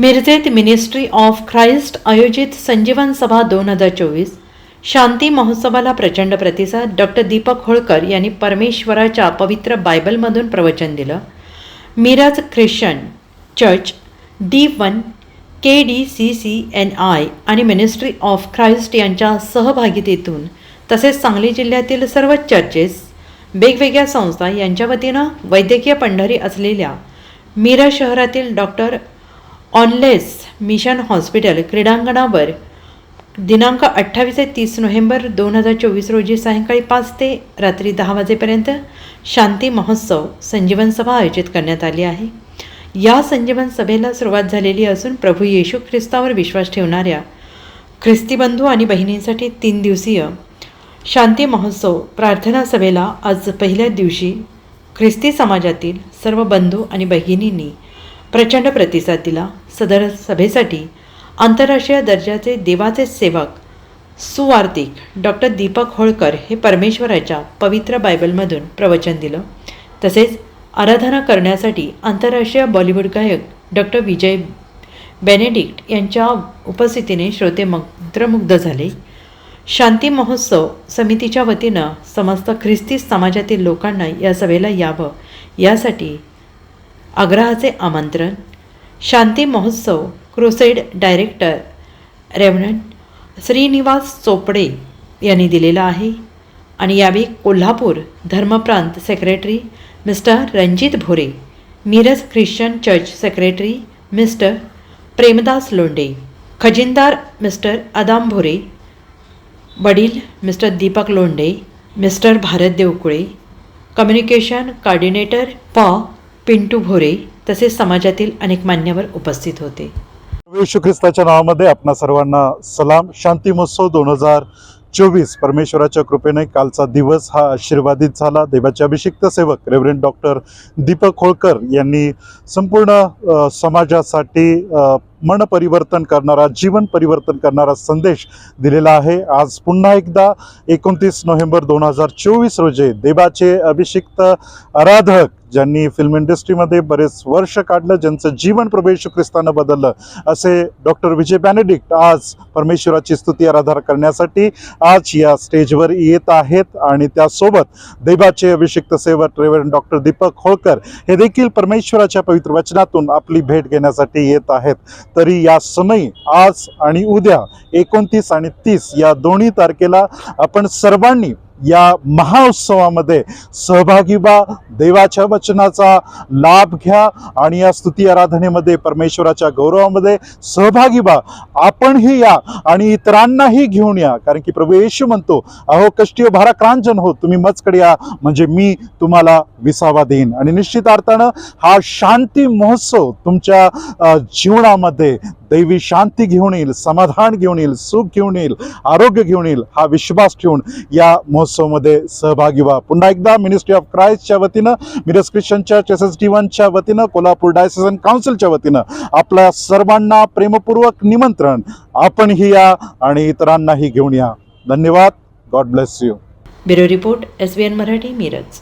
मिरजेत ministry of Christ आयोजित संजीवन सभा 2024 शांती महोत्सवाला प्रचंड प्रतिसाद. डॉक्टर दीपक होळकर यांनी परमेश्वराच्या पवित्र बायबलमधून प्रवचन दिलं. Miraj Christian church D1 KDCCNI आणि मिनिस्ट्री ऑफ ख्राइस्ट यांच्या सहभागितेतून तसेच सांगली जिल्ह्यातील सर्व चर्चेस वेगवेगळ्या संस्था यांच्या वतीनं वैद्यकीय पंढरी असलेल्या मिरज शहरातील डॉक्टर ऑनलेस मिशन हॉस्पिटल क्रीडांगणावर दिनांक 28 ते 30 नोव्हेंबर 2024 रोजी सायंकाळी 5 ते रात्री 10 वाजेपर्यंत शांती महोत्सव संजीवन सभा आयोजित करण्यात आली आहे. या संजीवन सभेला सुरुवात झालेली असून प्रभू येशू ख्रिस्तावर विश्वास ठेवणाऱ्या ख्रिस्ती बंधू आणि बहिणींसाठी 3 दिवसीय शांती महोत्सव प्रार्थना सभेला आज पहिल्या दिवशी ख्रिस्ती समाजातील सर्व बंधू आणि भगिनींनी प्रचंड प्रतिसाद दिला. सदर सभेसाठी आंतरराष्ट्रीय दर्जाचे देवाचे सेवक सुवार्तिक डॉक्टर दीपक होळकर हे परमेश्वराच्या पवित्र बायबलमधून प्रवचन दिलं. तसेच आराधना करण्यासाठी आंतरराष्ट्रीय बॉलिवूड गायक डॉक्टर विजय बेनेडिक्ट यांच्या उपस्थितीने श्रोते मंत्रमुग्ध झाले. शांती महोत्सव समितीच्या वतीनं समस्त ख्रिस्ती समाजातील लोकांना या सभेला यावं यासाठी आग्रहाचे आमंत्रण. Shanti Mahotsav crusade director reverend Shrinivas Chopde यांनी दिलेला आहे. आणि यावेळी कोल्हापूर धर्मप्रांत secretary mister Ranjit Bhore, Miraj Christian church secretary mister Premdas Londhe, खजिनदार मिस्टर अदाम भोरे, वडील mister Deepak Londhe, mister Bharat Devkule, communication coordinator Pintu Bhore तसेच समाजातील अनेक मान्यवर उपस्थित होते. येशू ख्रिस्ताच्या नावामध्ये आपणा सर्वांना सलाम. शांती महोत्सव 2024 परमेश्वराच्या कृपेने कालचा दिवस हा आशीर्वादित झाला. देवाचे अभिषिक्त सेवक रेव्हरंड डॉक्टर दीपक होळकर यांनी संपूर्ण समाजासाठी मन परिवर्तन करणारा, जीवन परिवर्तन करणारा संदेश दिलेला आहे. आज पुन्हा एकदा 29 नोव्हेंबर 2024 रोजी देवाचे अभिषिक्त आराधक ज्यांनी फिल्म इंडस्ट्रीमध्ये बरेच वर्ष काढलं, ज्यांचं जीवन प्रभू येशू ख्रिस्तानं बदललं, असे डॉक्टर विजय बेनेडिक्ट आज परमेश्वराची स्तुती आराधना करण्यासाठी आज या स्टेजवर येत आहेत. आणि त्यासोबत देवाचे अभिषिक्त सेवक रेव्हरंड डॉक्टर दीपक होळकर हे देखील परमेश्वराच्या पवित्र वचनातून आपली भेट घेण्यासाठी येत आहेत. तरी या समयी आज आणि उद्या 29 आणि 30 या दोन्ही तारखेला आपण सर्वांनी या महाउत्सवामध्ये सहभागी व्हा, देवाच्या वचनाचा लाभ घ्या आणि या स्तुती आराधनेमध्ये परमेश्वराच्या गौरवामध्ये सहभागी व्हा. आपणही या आणि इतरांनाही घेऊन या, कारण की प्रभू येशू म्हणतो, अहो कष्टी व भाराक्रांत हो, तुम्ही मजकडे या, म्हणजे मी तुम्हाला विसावा देईन. आणि निश्चित अर्थानं हा शांती महोत्सव तुमच्या जीवनामध्ये दैवी शांती घेऊन येईल, समाधान घेऊन येईल, सुख घेऊन येईल, आरोग्य घेऊन येईल, हा विश्वास ठेवून या महोत्सवामध्ये सहभागी व्हा. पुन्हा एकदा मिनिस्ट्री ऑफ ख्राइस्टच्या वतीनं, मिरज ख्रिश्चन चर्च SSD1च्या वतीनं, कोल्हापूर डायसेसन काउन्सिलच्या वतीनं आपल्या सर्वांना प्रेमपूर्वक निमंत्रण. आपणही या आणि इतरांनाही घेऊन या. धन्यवाद. God bless you. Bureau report SBN Marathi, Miraj.